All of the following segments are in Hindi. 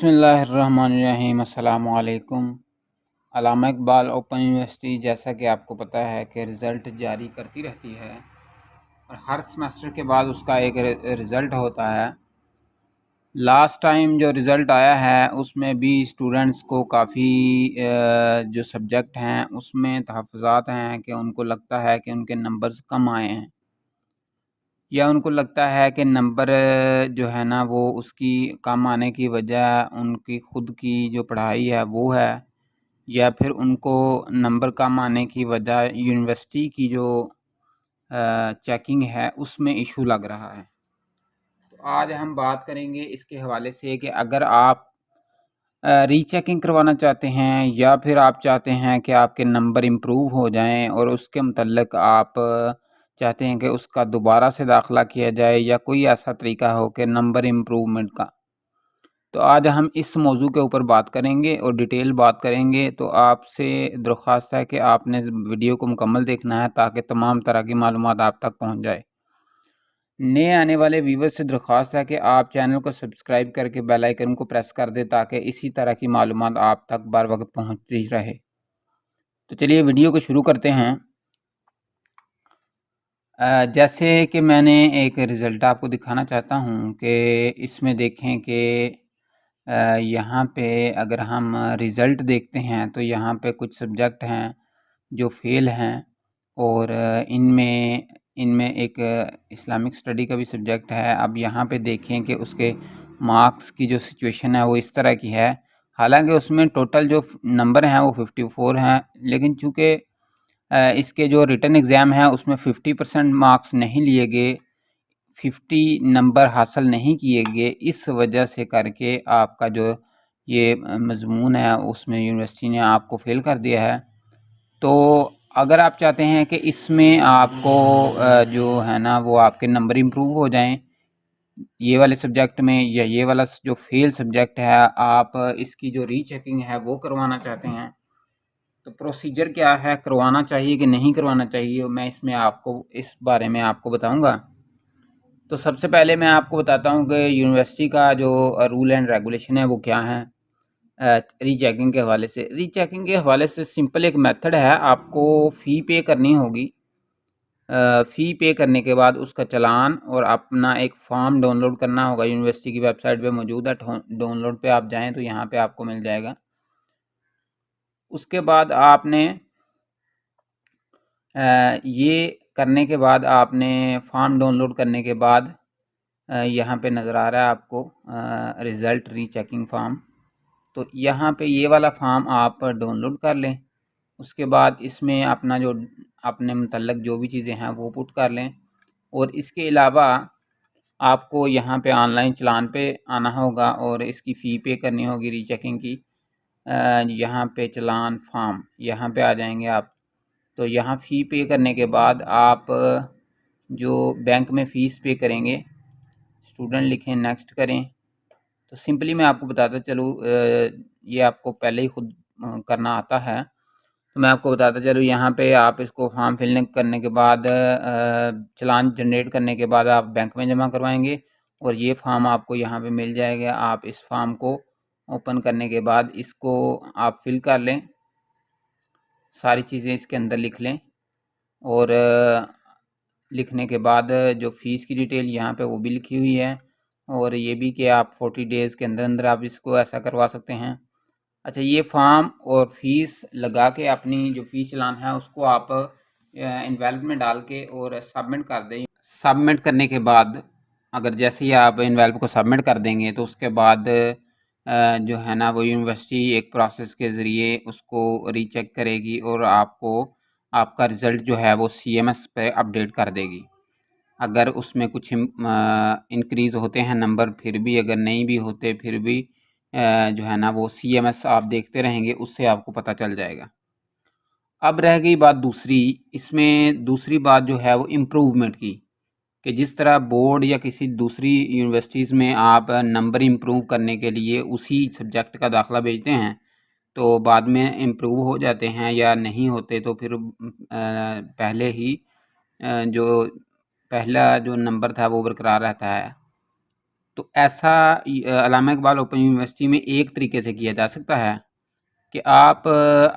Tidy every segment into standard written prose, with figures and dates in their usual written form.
बिस्मिल्लाहिर्रहमानिर्रहीम। अस्सलामु अलैकुम। अल्लामा इकबाल ओपन यूनिवर्सिटी जैसा कि आपको पता है कि रिज़ल्ट जारी करती रहती है और हर सेमेस्टर के बाद उसका एक रिज़ल्ट होता है। लास्ट टाइम जो रिज़ल्ट आया है उसमें भी स्टूडेंट्स को काफ़ी जो सब्जेक्ट हैं उसमें तहफ़्फ़ुज़ात हैं कि उनको लगता है कि उनके नंबर्स कम आए हैं, या उनको लगता है कि नंबर जो है ना वो उसकी कम आने की वजह उनकी ख़ुद की जो पढ़ाई है वो है, या फिर उनको नंबर कम आने की वजह यूनिवर्सिटी की जो चेकिंग है उसमें इशू लग रहा है। तो आज हम बात करेंगे इसके हवाले से कि अगर आप रीचेकिंग करवाना चाहते हैं या फिर आप चाहते हैं कि आपके नंबर इम्प्रूव हो जाएं और उसके मुतल्लिक आप चाहते हैं कि उसका दोबारा से दाखिला किया जाए या कोई ऐसा तरीका हो कि नंबर इम्प्रूवमेंट का, तो आज हम इस मौजू के ऊपर बात करेंगे और डिटेल बात करेंगे। तो आपसे दरख्वास्त है कि आपने वीडियो को मुकम्मल देखना है ताकि तमाम तरह की मालूमात आप तक पहुंच जाए। नए आने वाले व्यूवर्स से दरख्वास्त है कि आप चैनल को सब्सक्राइब करके बेल आइकन को प्रेस कर दें ताकि इसी तरह की मालूमात आप तक बर वक्त पहुंचती रहे। तो चलिए वीडियो को शुरू करते हैं। जैसे कि मैंने एक रिज़ल्ट आपको दिखाना चाहता हूं कि इसमें देखें कि यहाँ पे अगर हम रिज़ल्ट देखते हैं तो यहाँ पे कुछ सब्जेक्ट हैं जो फ़ेल हैं, और इनमें इनमें एक इस्लामिक स्टडी का भी सब्जेक्ट है। अब यहाँ पे देखें कि उसके मार्क्स की जो सिचुएशन है वो इस तरह की है। हालांकि उसमें टोटल जो नंबर हैं वो 54 हैं, लेकिन चूँकि इसके जो रिटन एग्ज़ाम है उसमें 50% मार्क्स नहीं लिए गए, 50 नंबर हासिल नहीं किए गए, इस वजह से करके आपका जो ये मज़मून है उसमें यूनिवर्सिटी ने आपको फ़ेल कर दिया है। तो अगर आप चाहते हैं कि इसमें आपको जो है ना वो आपके नंबर इम्प्रूव हो जाएं ये वाले सब्जेक्ट में, या ये वाला जो फेल सब्जेक्ट है आप इसकी जो रीचेकिंग है वो करवाना चाहते हैं, तो प्रोसीजर क्या है, करवाना चाहिए कि नहीं करवाना चाहिए, मैं इसमें आपको इस बारे में आपको बताऊंगा। तो सबसे पहले मैं आपको बताता हूं कि यूनिवर्सिटी का जो रूल एंड रेगुलेशन है वो क्या है। रीचेकिंग के हवाले से, रीचेकिंग के हवाले से सिंपल एक मेथड है, आपको फ़ी पे करनी होगी। फ़ी पे करने के बाद उसका चालान और अपना एक फॉर्म डाउनलोड करना होगा। यूनिवर्सिटी की वेबसाइट पे मौजूद है, डाउनलोड पे आप जाएं तो यहाँ पे आपको मिल जाएगा। उसके बाद आपने ये करने के बाद आपने फॉर्म डाउनलोड करने के बाद यहाँ पे नज़र आ रहा है आपको रिज़ल्ट रीचेकिंग फॉर्म, तो यहाँ पे ये वाला फॉर्म आप डाउनलोड कर लें। उसके बाद इसमें अपना जो अपने मुतल्लक जो भी चीज़ें हैं वो पुट कर लें, और इसके अलावा आपको यहाँ पे ऑनलाइन चलान पे आना होगा और इसकी फ़ी पे करनी होगी रीचेकिंग की। यहाँ पे चलान फॉर्म यहाँ पे आ जाएंगे आप, तो यहाँ फ़ी पे करने के बाद आप जो बैंक में फ़ीस पे करेंगे, स्टूडेंट लिखें, नेक्स्ट करें। तो सिंपली मैं आपको बताता चलूँ, ये आपको पहले ही खुद करना आता है, तो मैं आपको बताता चलूँ। यहाँ पे आप इसको फॉर्म फिल करने के बाद चालान जनरेट करने के बाद आप बैंक में जमा करवाएंगे और ये फॉर्म आपको यहाँ पे मिल जाएगा। आप इस फॉर्म को ओपन करने के बाद इसको आप फिल कर लें, सारी चीज़ें इसके अंदर लिख लें, और लिखने के बाद जो फ़ीस की डिटेल यहाँ पे वो भी लिखी हुई है, और ये भी कि आप 40 डेज़ के अंदर अंदर आप इसको ऐसा करवा सकते हैं। अच्छा, ये फॉर्म और फ़ीस लगा के अपनी जो फ़ीस चालान है उसको आप इन्वेलप में डाल के और सबमिट कर दें। सबमिट करने के बाद अगर जैसे ही आप इन्वेलप को सबमिट कर देंगे तो उसके बाद जो है ना वो यूनिवर्सिटी एक प्रोसेस के ज़रिए उसको रीचेक करेगी और आपको आपका रिज़ल्ट जो है वो CMS पे अपडेट कर देगी। अगर उसमें कुछ इंक्रीज़ होते हैं नंबर, फिर भी अगर नहीं भी होते फिर भी जो है ना वो CMS आप देखते रहेंगे, उससे आपको पता चल जाएगा। अब रह गई बात दूसरी, इसमें दूसरी बात जो है वो इम्प्रूवमेंट की, कि जिस तरह बोर्ड या किसी दूसरी यूनिवर्सिटीज़ में आप नंबर इम्प्रूव करने के लिए उसी सब्जेक्ट का दाखिला भेजते हैं, तो बाद में इम्प्रूव हो जाते हैं या नहीं होते, तो फिर पहले ही जो पहला जो नंबर था वो बरकरार रहता है। तो ऐसा अल्लामा इकबाल ओपन यूनिवर्सिटी में एक तरीके से किया जा सकता है कि आप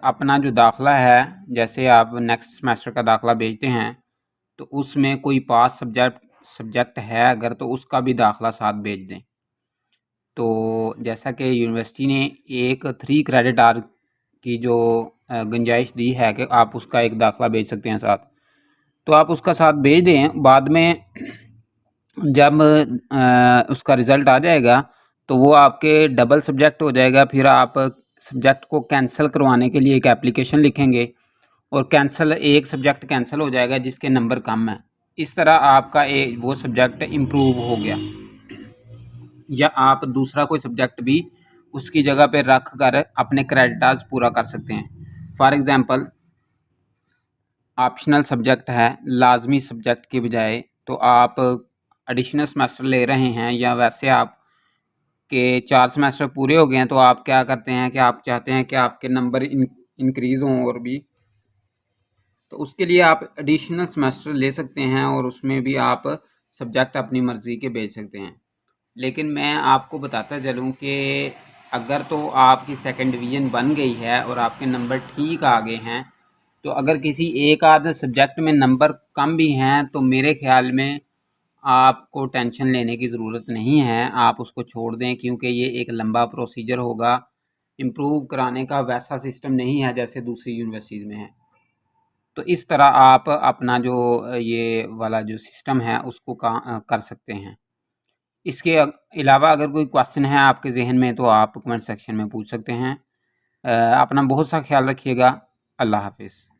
अपना जो दाखिला है, जैसे आप नेक्स्ट सेमेस्टर का दाखिला भेजते हैं तो उसमें कोई पास सब्जेक्ट है अगर, तो उसका भी दाखिला साथ भेज दें। तो जैसा कि यूनिवर्सिटी ने एक 3 क्रेडिट आवर की जो गुंजाइश दी है कि आप उसका एक दाखिला भेज सकते हैं साथ, तो आप उसका साथ भेज दें। बाद में जब उसका रिज़ल्ट आ जाएगा तो वो आपके डबल सब्जेक्ट हो जाएगा। फिर आप सब्जेक्ट को कैंसिल करवाने के लिए एक एप्लीकेशन लिखेंगे और एक सब्जेक्ट कैंसिल हो जाएगा जिसके नंबर कम है। इस तरह आपका वो सब्जेक्ट इम्प्रूव हो गया, या आप दूसरा कोई सब्जेक्ट भी उसकी जगह पे रख कर अपने क्रेडिट आवर्स पूरा कर सकते हैं। फॉर एग्ज़ाम्पल, ऑप्शनल सब्जेक्ट है लाजमी सब्जेक्ट के बजाय, तो आप एडिशनल सेमेस्टर ले रहे हैं या वैसे आप के 4 सेमेस्टर पूरे हो गए हैं, तो आप क्या करते हैं कि आप चाहते हैं कि आपके नंबर इंक्रीज़ हों और भी, तो उसके लिए आप एडिशनल सेमेस्टर ले सकते हैं और उसमें भी आप सब्जेक्ट अपनी मर्ज़ी के भेज सकते हैं। लेकिन मैं आपको बताता चलूँ कि अगर तो आपकी सेकंड डिवीज़न बन गई है और आपके नंबर ठीक आ गए हैं, तो अगर किसी एक आध सब्जेक्ट में नंबर कम भी हैं तो मेरे ख़्याल में आपको टेंशन लेने की ज़रूरत नहीं है, आप उसको छोड़ दें, क्योंकि ये एक लंबा प्रोसीजर होगा। इम्प्रूव कराने का वैसा सिस्टम नहीं है जैसे दूसरी यूनिवर्सिटीज़ में है। तो इस तरह आप अपना जो ये वाला जो सिस्टम है उसको कर सकते हैं। इसके अलावा अगर कोई क्वेश्चन है आपके ज़हन में तो आप कमेंट सेक्शन में पूछ सकते हैं। अपना बहुत सा ख्याल रखिएगा। अल्लाह हाफ़िज़।